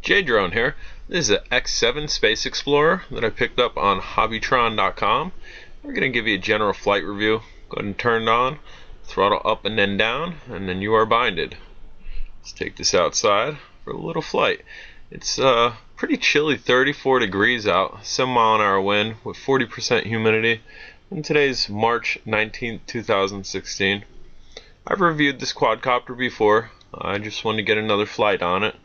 J-Drone here. This is an X7 Space Explorer that I picked up on Hobbytron.com. We're going to give you a general flight review. Go ahead and turn it on, throttle up and then down, and then you are binded. Let's take this outside for a little flight. It's pretty chilly, 34 degrees out, 7-mile-an-hour wind with 40% humidity. And today's March 19th, 2016. I've reviewed this quadcopter before. I just wanted to get another flight on it.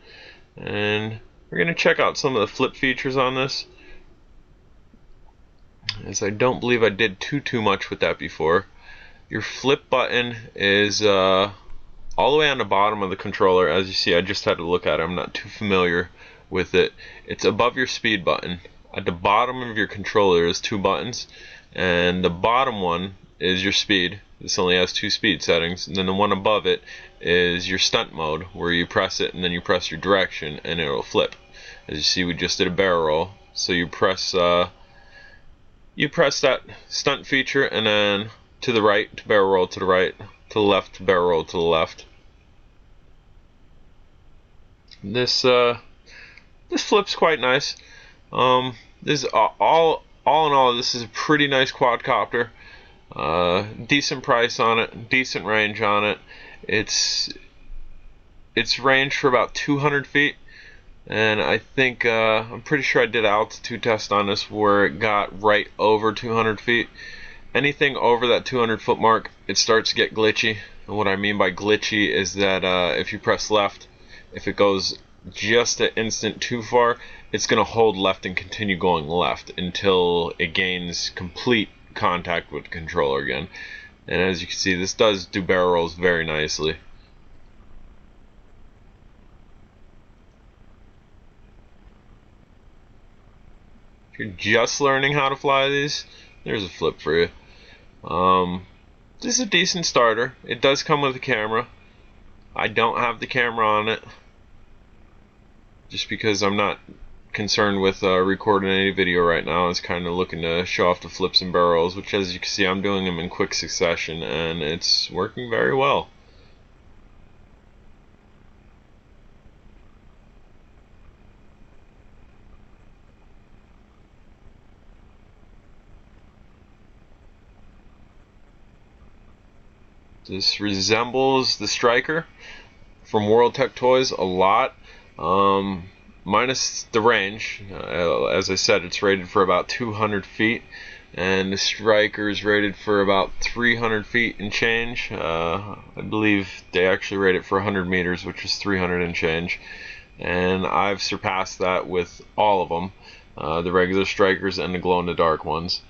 And we're going to check out some of the flip features on this, as I don't believe I did too much with that before. Your flip button is all the way on the bottom of the controller. As you see, I just had to look at it. I'm not too familiar with it. It's above your speed button. At the bottom of your controller is two buttons, and the bottom one is your speed. This only has two speed settings, and then the one above it is your stunt mode, where you press it and then you press your direction and it'll flip. As you see, we just did a barrel roll, so you press that stunt feature, and then to the right to barrel roll to the right, to the left to barrel roll to the left. This flips quite nice. This all in all, this is a pretty nice quadcopter. Decent price on it, decent range on it. It's range for about 200 feet, and I think I'm pretty sure I did an altitude test on this where it got right over 200 feet. Anything over that 200 foot mark, it starts to get glitchy. And what I mean by glitchy is that if you press left, if it goes just an instant too far, it's going to hold left and continue going left until it gains complete contact with the controller again. And as you can see, this does do barrel rolls very nicely. If you're just learning how to fly these, there's a flip for you. This is a decent starter. It does come with a camera. I don't have the camera on it, just because I'm not concerned with recording any video right now. I was kind of looking to show off the flips and barrels, which, as you can see, I'm doing them in quick succession, and it's working very well. This resembles the Striker from World Tech Toys a lot. Minus the range. As I said, it's rated for about 200 feet, and the Striker is rated for about 300 feet and change. I believe they actually rate it for 100 meters, which is 300 and change, and I've surpassed that with all of them, the regular Strikers and the glow-in-the-dark ones.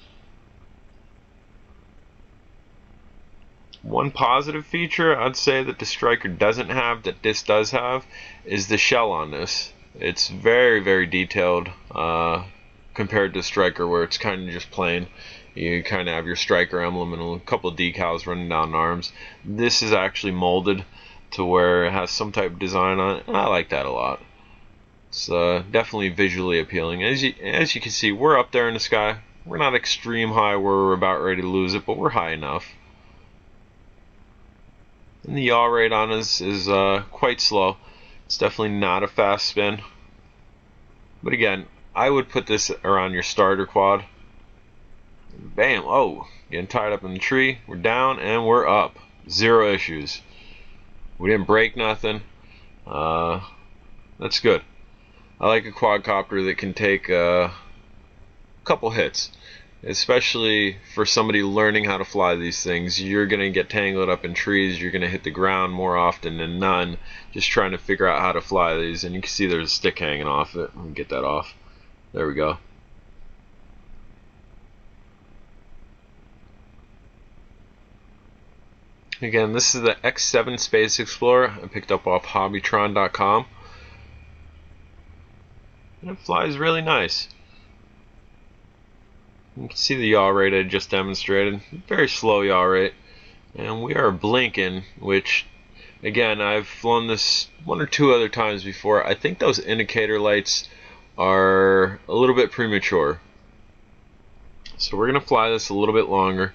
One positive feature I'd say that the Striker doesn't have that this does have is the shell on this. It's very detailed compared to Striker, where it's kind of just plain. You kind of have your Striker emblem and a couple of decals running down the arms. This is actually molded to where it has some type of design on it, and I like that a lot. It's definitely visually appealing. As you can see, we're up there in the sky. We're not extreme high where we're about ready to lose it, but we're high enough. And the yaw rate on this is quite slow. It's definitely not a fast spin. But again, I would put this around your starter quad. Bam! Oh, getting tied up in the tree. We're down and we're up. Zero issues. We didn't break nothing. That's good. I like a quadcopter that can take a couple hits. Especially for somebody learning how to fly these things. You're going to get tangled up in trees, you're going to hit the ground more often than none, just trying to figure out how to fly these. And you can see there's a stick hanging off it. Let me get that off. There we go. Again, this is the X7 Space Explorer I picked up off Hobbytron.com. And it flies really nice. You can see the yaw rate I just demonstrated. Very slow yaw rate. And we are blinking, which, again, I've flown this one or two other times before. I think those indicator lights are a little bit premature. So we're going to fly this a little bit longer.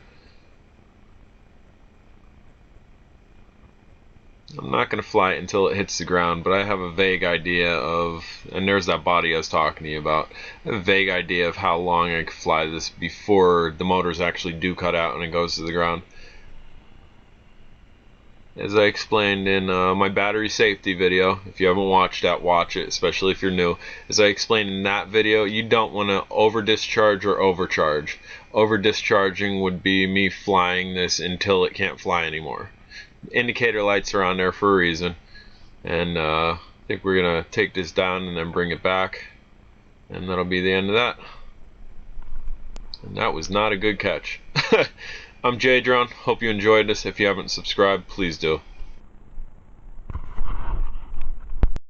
I'm not going to fly it until it hits the ground, but I have a vague idea of, and there's that body I was talking to you about, I have a vague idea of how long I could fly this before the motors actually do cut out and it goes to the ground. As I explained in my battery safety video, if you haven't watched that, watch it, especially if you're new. As I explained in that video, you don't want to over discharge or overcharge. Over discharging would be me flying this until it can't fly anymore. Indicator lights are on there for a reason, and I think we're gonna take this down and then bring it back, and that'll be the end of that. And that was not a good catch. I'm Jay Drone. Hope you enjoyed this. If you haven't subscribed, please do.